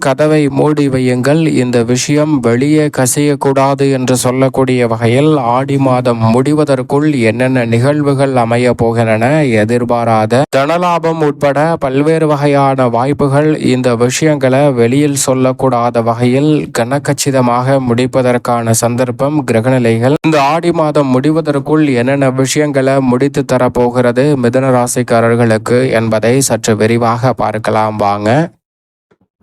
கதவை மூடி வையுங்கள். இந்த விஷயம் வெளியே கசியக்கூடாது என்று சொல்லக்கூடிய வகையில் ஆடி மாதம் முடிவதற்குள் என்னென்ன நிகழ்வுகள் அமைய போகின்றன, எதிர்பாராத தனலாபம் உட்பட பல்வேறு வகையான வாய்ப்புகள், இந்த விஷயங்களை வெளியில் சொல்லக்கூடாத வகையில் கனக்கச்சிதமாக முடிப்பதற்கான சந்தர்ப்பம் கிரகநிலைகள் இந்த ஆடி மாதம் முடிவதற்குள் என்னென்ன விஷயங்களை முடித்து தரப்போகிறது மிதுன ராசிக்காரர்களுக்கு என்பதை சற்று விரிவாக பார்க்கலாம் வாங்க.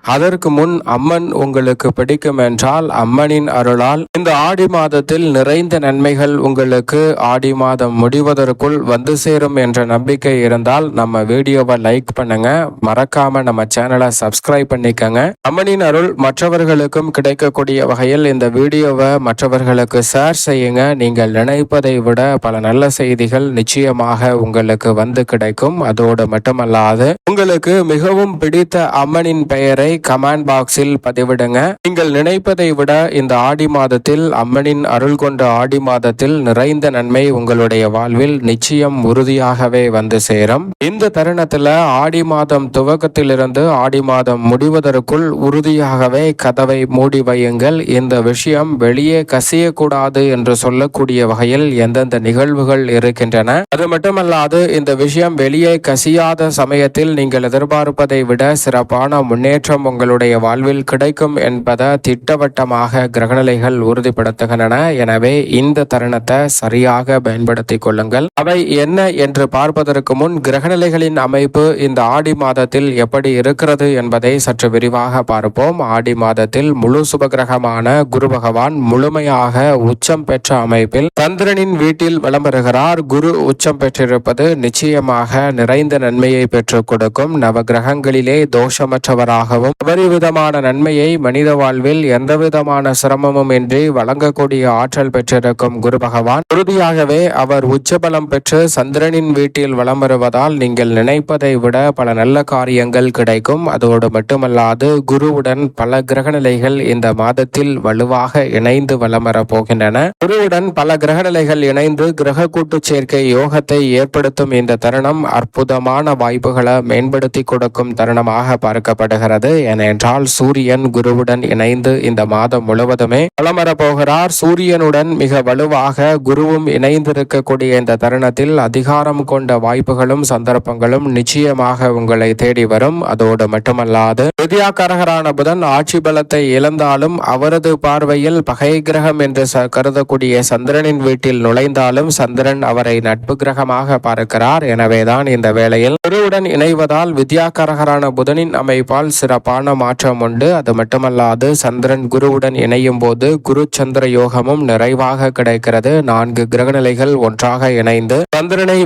அதற்கு முன் அம்மன் உங்களுக்கு பிடிக்கும் என்றால் அம்மனின் அருளால் இந்த ஆடி மாதத்தில் நிறைந்த நன்மைகள் உங்களுக்கு ஆடி மாதம் முடிவதற்குள் வந்து சேரும் என்ற நம்பிக்கை இருந்தால் நம்ம வீடியோவை லைக் பண்ணுங்க, மறக்காம நம்ம சேனலை சப்ஸ்கிரைப் பண்ணிக்கங்க. அம்மனின் அருள் மற்றவர்களுக்கும் கிடைக்கக்கூடிய வகையில் இந்த வீடியோவை மற்றவர்களுக்கு ஷேர் செய்யுங்க. நீங்கள் நினைப்பதை விட பல நல்ல செய்திகள் நிச்சயமாக உங்களுக்கு வந்து கிடைக்கும். அதோடு மட்டுமல்லாது உங்களுக்கு மிகவும் பிடித்த அம்மனின் பெயரை கமெண்ட் பாக்ஸில் பதிவிடுங்க. நீங்கள் நினைப்பதை விட இந்த ஆடி மாதத்தில் அம்மனின் அருள் கொண்ட ஆடி மாதத்தில் நிறைந்த நன்மை உங்களுடைய வாழ்வில் நிச்சயம் உறுதியாகவே வந்து சேரும். இந்த தருணத்துல ஆடி மாதம் துவக்கத்திலிருந்து ஆடி மாதம் முடிவதற்குள் உறுதியாகவே கதவை மூடி வையுங்கள். இந்த விஷயம் வெளியே கசியக்கூடாது என்று சொல்லக்கூடிய வகையில் எந்தெந்த நிகழ்வுகள் இருக்கின்றன. அது மட்டுமல்லாது இந்த விஷயம் வெளியே கசியாத சமயத்தில் நீங்கள் எதிர்பார்ப்பதை விட சிறப்பான முன்னேற்றம் உங்களுடைய வாழ்வில் கிடைக்கும் என்பதை திட்டவட்டமாக கிரகநிலைகள் உறுதிப்படுத்துகின்றன. எனவே இந்த தருணத்தை சரியாக பயன்படுத்திக் கொள்ளுங்கள். அவை என்ன என்று பார்ப்பதற்கு முன் கிரகநிலைகளின் அமைப்பு இந்த ஆடி மாதத்தில் எப்படி இருக்கிறது என்பதை சற்று விரிவாக பார்ப்போம். ஆடி மாதத்தில் முழு சுபகிரகமான குரு பகவான் முழுமையாக உச்சம் பெற்ற அமைப்பில் சந்திரனின் வீட்டில் வலம் வருகிறார். குரு உச்சம் பெற்றிருப்பது நிச்சயமாக நிறைந்த நன்மையை பெற்றுக் கொடுக்கும். நவ கிரகங்களிலே தோஷமற்றவராகவும் அபரிவிதமான நன்மையை மனித வாழ்வில் எந்தவிதமான சிரமமும் இன்றி வழங்கக்கூடிய ஆற்றல் பெற்றிருக்கும் குரு பகவான் உறுதியாகவே அவர் உச்சபலம் பெற்று சந்திரனின் வீட்டில் வலம் வருவதால் நீங்கள் நினைப்பதை விட பல நல்ல காரியங்கள் கிடைக்கும். அதோடு மட்டுமல்லாது குருவுடன் பல கிரகநிலைகள் இந்த மாதத்தில் வலுவாக இணைந்து வலம் வர போகின்றன. குருவுடன் பல கிரகநிலைகள் இணைந்து கிரக கூட்டு சேர்க்கை யோகத்தை ஏற்படுத்தும் இந்த தருணம் அற்புதமான வாய்ப்புகளை மேம்படுத்தி கொடுக்கும் தருணமாக பார்க்கப்படுகிறது. ஏனென்றால் சூரியன் குருவுடன் இணைந்து இந்த மாதம் முழுவதுமே வலம் வரப்போகிறார். சூரியனுடன் மிக வலுவாக குருவும் இணைந்திருக்கக்கூடிய இந்த தருணத்தில் அதிகாரம் கொண்ட வாய்ப்புகளும் சந்தர்ப்பங்களும் நிச்சயமாக உங்களை தேடி வரும். அதோடு மட்டுமல்லாது வித்யாகாரகரான புதன் ஆட்சி பலத்தை இழந்தாலும் அவரது பார்வையில் பகை கிரகம் என்று கருதக்கூடிய சந்திரனின் வீட்டில் நுழைந்தாலும் சந்திரன் அவரை நட்பு கிரகமாக பார்க்கிறார். எனவேதான் இந்த வேளையில் குருவுடன் இணைவதால் வித்யாகாரகரான புதனின் அமைப்பால் சிறப்பான மாற்றம் உண்டு. அது மட்டுமல்லாது சந்திரன் குருவுடன் இணையும் போது குரு சந்திர யோகமும் நிறைவாக கிடைக்கிறது. 4 கிரகநிலைகள் ஒன்றாக இணைந்து சந்திரனை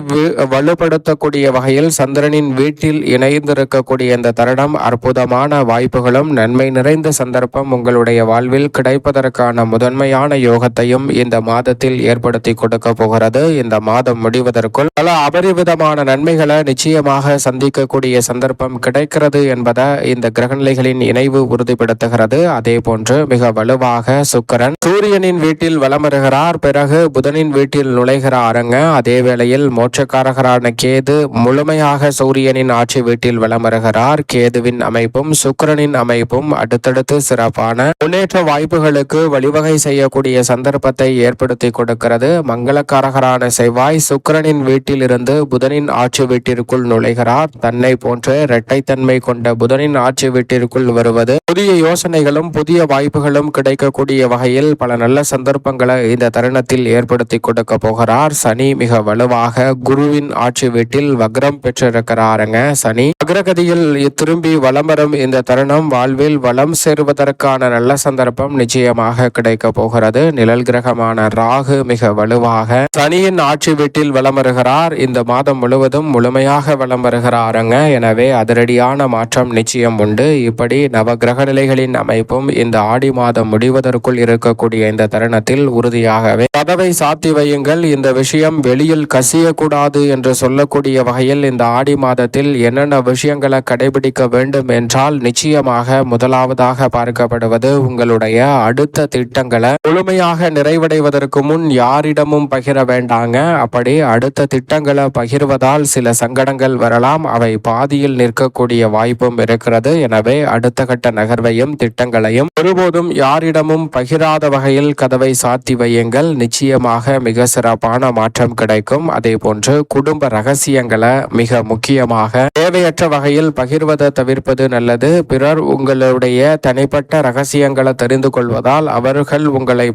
வலுப்படுத்தக்கூடிய வகையில் சந்திரனின் வீட்டில் இணைந்திருக்கக்கூடிய இந்த தருணம் அற்புதமான வாய்ப்புகளும் நன்மை நிறைந்த சந்தர்ப்பம் உங்களுடைய வாழ்வில் கிடைப்பதற்கான முதன்மையான யோகத்தையும் இந்த மாதத்தில் ஏற்படுத்தி கொடுக்க போகிறது. இந்த மாதம் முடிவதற்குள் பல அபரிவிதமான நன்மைகளை நிச்சயமாக சந்திக்கக்கூடிய சந்தர்ப்பம் கிடைக்கிறது என்பதை இந்த கிரகநிலைகளின் இணைவு உறுதிப்படுத்துகிறது. அதே போன்று மிக வலுவாக சுக்கிரன் சூரியனின் வீட்டில் வலம் வருகிறார். பிறகு புதனின் வீட்டில் நுழைகிறாருங்க. அதே வேளையில் மோட்சக்காரகரான கேது முழுமையாக சூரியனின் ஆட்சி வீட்டில் வலம் வருகிறார். கேதுவின் அமைப்பும் சுக்கிரனின் அமைப்பும் அடுத்தடுத்து சிறப்பான முன்னேற்ற வாய்ப்புகளுக்கு வழிவகை செய்யக்கூடிய சந்தர்ப்பத்தை ஏற்படுத்தி கொடுக்கிறது. மங்களக்காரகரான செவ்வாய் சுக்கிரனின் வீட்டில் இருந்து புதனின் ஆட்சி வீட்டிற்குள் நுழைகிறார். தன்னை போன்ற இரட்டைத்தன்மை கொண்ட புதனின் ஆட்சி வீட்டிற்குள் வருவது புதிய யோசனைகளும் புதிய வாய்ப்புகளும் கிடைக்கக்கூடிய வகையில் பல நல்ல சந்தர்ப்பங்களை இந்த தருணத்தில் ஏற்படுத்தி கொடுக்க போகிறார். சனி மிக வலுவாக குருவின் ஆட்சி வீட்டில் வக்ரம் பெற்றிருக்கிறாருங்க. சனி அக்ரகதியில் திரும்பி வலம் வரும் இந்த தருணம் வாழ்வில் வளம் சேருவதற்கான நல்ல சந்தர்ப்பம் நிச்சயமாக கிடைக்க போகிறது. நிழல் கிரகமான ராகு மிக வலுவாக சனியின் ஆட்சி வீட்டில் வலம் வருகிறார். இந்த மாதம் முழுவதும் முழுமையாக வலம் வருகிறாருங்க. எனவே அதிரடியான மாற்றம் நிச்சயம் உண்டு. இப்படி நவ கிரக நிலைகளின் அமைப்பும் இந்த ஆடி மாதம் முடிவதற்குள் இருக்கக்கூடிய இந்த தருணத்தில் உறுதியாகவே கதவை சாத்தி வையுங்கள். இந்த விஷயம் வெளியில் கசியக்கூடாது என்று சொல்லக்கூடிய வகையில் இந்த ஆடி மாதத்தில் என்னென்ன விஷயங்களை கடைபிடிக்க வேண்டும் என்றால் நிச்சயமாக முதலாவதாக பார்க்கப்படுவது உங்களுடைய அடுத்த திட்டங்களை முழுமையாக நிறைவடைவதற்கு முன் யாரிடமும் பகிர வேண்டாங்க. அப்படி அடுத்த திட்டங்களை பகிர்வதால் சில சங்கடங்கள் வரலாம். அவை பாதியில் நிற்கக்கூடிய வாய்ப்பும் இருக்கிறது. எனவே அடுத்த கட்ட நகர்வையும் திட்டங்களையும் ஒருபோதும் யாரிடமும் பகிராத வகையில் கதவை சாத்தி வையுங்கள். நிச்சயமாக மிக சிறப்பான மாற்றம் கிடைக்கும். அதே போன்று குடும்ப ரகசியங்களை மிக முக்கியமாக தேவையற்ற வகையில் பகிர்வதை தவிர்ப்பது நல்லது. பிறர் உங்களுடைய தனிப்பட்ட ரகசியங்களை தெரிந்து கொள்வதால் அவர்கள் உங்களை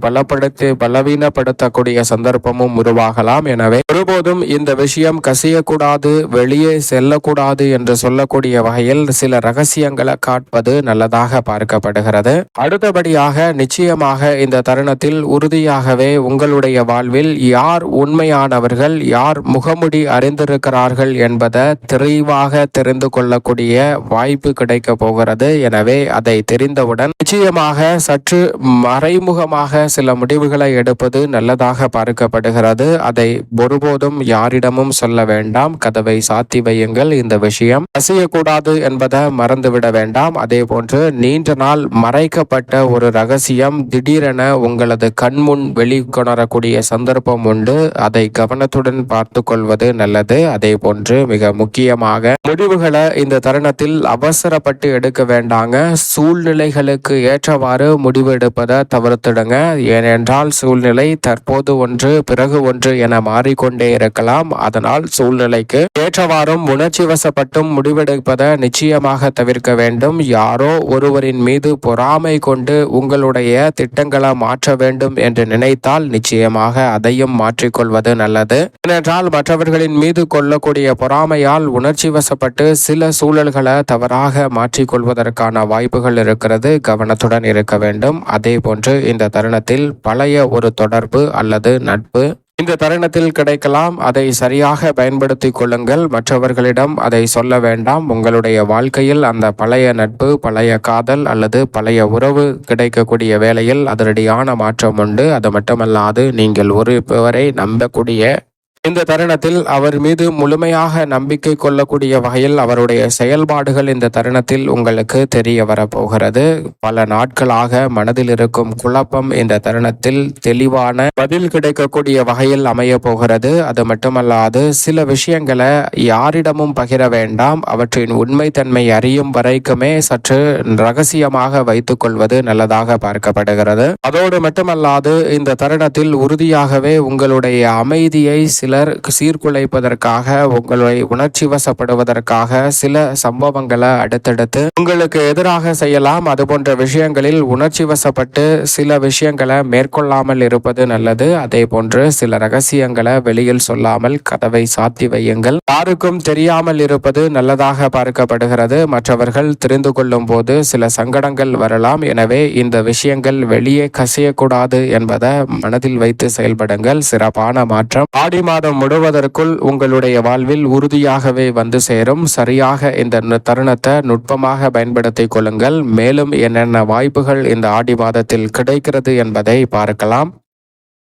பலவீனப்படுத்தக்கூடிய சந்தர்ப்பமும் உருவாகலாம். எனவே ஒருபோதும் இந்த விஷயம் கசியக்கூடாது, வெளியே செல்லக்கூடாது என்று சொல்லக்கூடிய வகையில் சில ரகசியங்களை காட்பது நல்லதாக பார்க்கப்படுகிறது. அடுத்தபடியாக நிச்சயமாக இந்த தருணத்தில் உறுதியாகவே உங்களுடைய வாழ்வில் யார் உண்மையானவர்கள், யார் முகமுடி அறிந்திருக்கிறார்கள் என்பதை தெளிவாக தெரிந்து கொள்ளக்கூடிய வாய்ப்பு கிடைக்க போகிறது. எனவே அதை தெரிந்தவுடன் நிச்சயமாக சற்று மறைமுகமாக சில முடிவுகளை எடுப்பது நல்லதாக பார்க்கப்படுகிறது. அதை ஒருபோதும் யாரிடமும் சொல்ல வேண்டாம். கதவை சாத்தி வையுங்கள். இந்த விஷயம் கசியக்கூடாது என்பதை மறந்துவிட வேண்டாம். அதே போன்று நீண்ட நாள் மறைக்கப்பட்ட ஒரு ரகசியம் திடீரென உங்களது கண்முன் வெளிக்கொணரக்கூடிய சந்தர்ப்பம் உண்டு. அதை கவனத்துடன் பார்த்து கொள்வது நல்லது. அதே போன்று மிக முக்கியமாக முடிவுகளை இந்த தருணத்தில் அவசரப்பட்டு எடுக்க வேண்டாங்க. சூழ்நிலைகளுக்கு ஏற்றவாறு முடிவு எடுப்பதை தவிர்த்திடுங்க. ஏனென்றால் சூழ்நிலை தற்போது ஒன்று பிறகு ஒன்று என மாறிக்கொண்டே இருக்கலாம். அதனால் சூழ்நிலைக்கு ஏற்றவாறும் உணர்ச்சி வசப்பட்டும் முடிவெடுப்பதை நிச்சயமாக தவிர்க்க வேண்டும். யாரோ ஒருவரின் மீது பொறாமை கொண்டு உங்களுடைய திட்டங்களை மாற்ற வேண்டும் என்று நினைத்தால் நிச்சயமாக அதையும் மாற்றிக்கொள்வது நல்லது. ஏனென்றால் மற்றவர்களின் மீது கொள்ளக்கூடிய பொறாமையால் உணர்ச்சி வசப்பட்டு சில சூழல்களை தவறாக மாற்றிக்கொள்வதற்கான வாய்ப்புகள் இருக்கிறது. கவனத்துடன் இருக்க வேண்டும். அதே போன்று இந்த தருணத்தில் பழைய ஒரு தொடர்பு அல்லது நட்பு இந்த தருணத்தில் கிடைக்கலாம். அதை சரியாக பயன்படுத்திக் கொள்ளுங்கள். மற்றவர்களிடம் அதை சொல்ல வேண்டாம். உங்களுடைய வாழ்க்கையில் அந்த பழைய நட்பு, பழைய காதல் அல்லது பழைய உறவு கிடைக்கக்கூடிய வேளையில் அதிரடியான மாற்றம் உண்டு. அது மட்டுமல்லாது நீங்கள் ஒருவரை நம்பக்கூடிய இந்த தருணத்தில் அவர் மீது முழுமையாக நம்பிக்கை கொள்ளக்கூடிய வகையில் அவருடைய செயல்பாடுகள் இந்த தருணத்தில் உங்களுக்கு தெரிய வரப்போகிறது. பல நாட்களாக மனதில் இருக்கும் குழப்பம் இந்த தருணத்தில் தெளிவான பதில் கிடைக்கக்கூடிய வகையில் அமைய போகிறது. அது மட்டுமல்லாது சில விஷயங்களை யாரிடமும் பகிர வேண்டாம். அவற்றின் உண்மைத்தன்மை அறியும் வரைக்குமே சற்று ரகசியமாக வைத்துக் கொள்வது நல்லதாக பார்க்கப்படுகிறது. அதோடு மட்டுமல்லாது இந்த தருணத்தில் உறுதியாகவே உங்களுடைய அமைதியை சிலர் சீர்குலைப்பதற்காக, உங்களை உணர்ச்சி வசப்படுவதற்காக சில சம்பவங்களை அடுத்தடுத்து உங்களுக்கு எதிராக செய்யலாம். அது போன்ற விஷயங்களில் உணர்ச்சி வசப்பட்டு சில விஷயங்களை மேற்கொள்ளாமல் இருப்பது நல்லது. அதே போன்று சில ரகசியங்களை வெளியில் சொல்லாமல் கதவை சாத்தி வையுங்கள். யாருக்கும் தெரியாமல் இருப்பது நல்லதாக பார்க்கப்படுகிறது. மற்றவர்கள் தெரிந்து கொள்ளும் போது சில சங்கடங்கள் வரலாம். எனவே இந்த விஷயங்கள் வெளியே கசியக்கூடாது என்பதை மனதில் வைத்து செயல்படுங்கள். சிறப்பான மாற்றம் ஆடி மாதம் முழுவதற்குள் உங்களுடைய வாழ்வில் உறுதியாகவே வந்து சேரும். சரியாக இந்த தருணத்தை நுட்பமாக பயன்படுத்திக் கொள்ளுங்கள். மேலும் என்னென்ன வாய்ப்புகள் இந்த ஆடி மாதத்தில் கிடைக்கிறது என்பதை பார்க்கலாம்.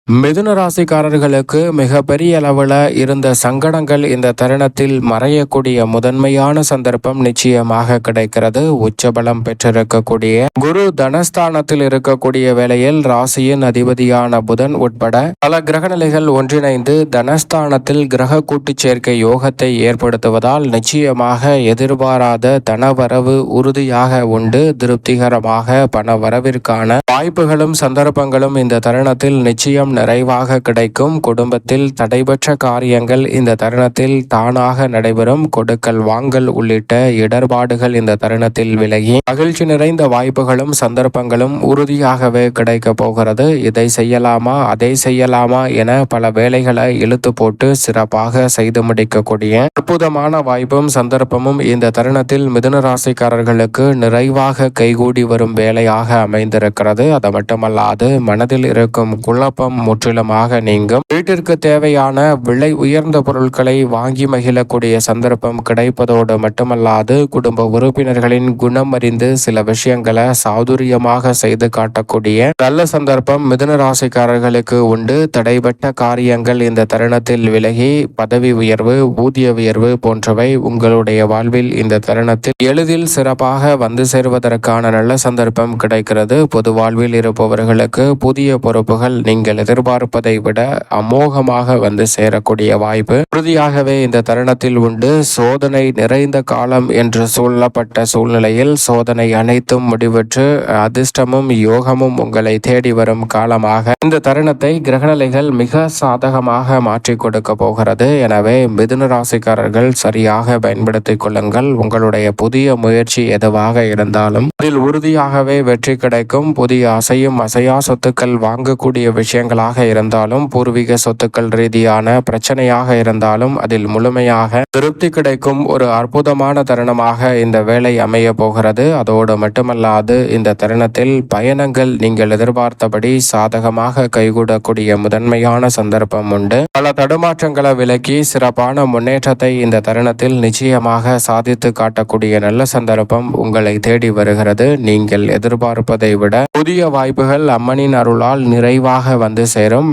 மிதுன ராசிக்காரர்களுக்கு மிகப்பெரிய அளவில் இருந்த சங்கடங்கள் இந்த தருணத்தில் மறையக்கூடிய முதன்மையான சந்தர்ப்பம் நிச்சயமாக கிடைக்கிறது. உச்சபலம் பெற்றிருக்கக்கூடிய குரு தனஸ்தானத்தில் இருக்கக்கூடிய வேளையில் ராசியின் அதிபதியான புதன் உட்பட பல கிரகநிலைகள் ஒன்றிணைந்து தனஸ்தானத்தில் கிரக கூட்டு சேர்க்கை யோகத்தை ஏற்படுத்துவதால் நிச்சயமாக எதிர்பாராத தனவரவு உறுதியாக உண்டு. திருப்திகரமாக பண வரவிற்கான வாய்ப்புகளும் சந்தர்ப்பங்களும் இந்த தருணத்தில் நிச்சயம் நிறைவாக கிடைக்கும். குடும்பத்தில் தடைபெற்ற காரியங்கள் இந்த தருணத்தில் தானாக நடைபெறும். கொடுக்கல் வாங்கல் உள்ளிட்ட இடர்பாடுகள் இந்த தருணத்தில் விலகி மகிழ்ச்சி நிறைந்த வாய்ப்புகளும் சந்தர்ப்பங்களும் உறுதியாகவே கிடைக்க போகிறது. இதை செய்யலாமா, அதை செய்யலாமா என பல வேலைகளை இழுத்து போட்டு சிறப்பாக செய்து முடிக்கக்கூடிய அற்புதமான வாய்ப்பும் சந்தர்ப்பமும் இந்த தருணத்தில் மிதுன ராசிக்காரர்களுக்கு நிறைவாக கைகூடி வரும் வேலையாக அமைந்திருக்கிறது. அது மட்டுமல்லாது மனதில் இருக்கும் குழப்பம் முற்றிலுமாக நீங்கும். வீட்டிற்கு தேவையான விலை உயர்ந்த பொருட்களை வாங்கி மகிழக்கூடிய சந்தர்ப்பம் கிடைப்பதோடு மட்டுமல்லாது குடும்ப உறுப்பினர்களின் குணம் அறிந்து சில விஷயங்களை சாதுரியமாக செய்து காட்டக்கூடிய நல்ல சந்தர்ப்பம் மிதுன ராசிக்காரர்களுக்கு உண்டு. தடைபட்ட காரியங்கள் இந்த தருணத்தில் விலகி பதவி உயர்வு, ஊதிய உயர்வு போன்றவை உங்களுடைய வாழ்வில் இந்த தருணத்தில் எளிதில் சிறப்பாக வந்து சேர்வதற்கான நல்ல சந்தர்ப்பம் கிடைக்கிறது. பொது வாழ்வில் இருப்பவர்களுக்கு புதிய பொறுப்புகள் நீங்கள் எதிர்பார்ப்பதை விட அமோகமாக வந்து சேரக்கூடிய வாய்ப்பு உறுதியாகவே இந்த தருணத்தில் உண்டு. சோதனை நிறைந்த காலம் என்று சொல்லப்பட்ட சூழ்நிலையில் சோதனை அனைத்தும் முடிவுற்று அதிர்ஷ்டமும் யோகமும் உங்களை தேடி வரும் காலமாக இந்த தருணத்தை கிரகநிலைகள் மிக சாதகமாக மாற்றி கொடுக்க போகிறது. எனவே மிதுன ராசிக்காரர்கள் சரியாக பயன்படுத்திக் கொள்ளுங்கள். உங்களுடைய புதிய முயற்சி எதுவாக இருந்தாலும் அதில் உறுதியாகவே வெற்றி கிடைக்கும். புதிய அசையும் அசையா சொத்துக்கள் வாங்கக்கூடிய விஷயங்களாக இருந்தாலும், பூர்வீக சொத்துக்கள் ரீதியான பிரச்சனையாக இருந்தாலும் அதில் முழுமையாக திருப்தி கிடைக்கும் ஒரு அற்புதமான தருணமாக இந்த வேலை அமைய போகிறது. அதோடு மட்டுமல்லாது இந்த தருணத்தில் பயணங்கள் நீங்கள் எதிர்பார்த்தபடி சாதகமாக கைகூடக்கூடிய முதன்மையான சந்தர்ப்பம் உண்டு. பல தடுமாற்றங்களை விலக்கி சிறப்பான முன்னேற்றத்தை இந்த தருணத்தில் நிச்சயமாக சாதித்து காட்டக்கூடிய நல்ல சந்தர்ப்பம் உங்களை தேடி வருகிறது. நீங்கள் எதிர்பார்ப்பதை விட புதிய வாய்ப்புகள் அம்மனின் அருளால் நிறைவாக வந்து சேரும்.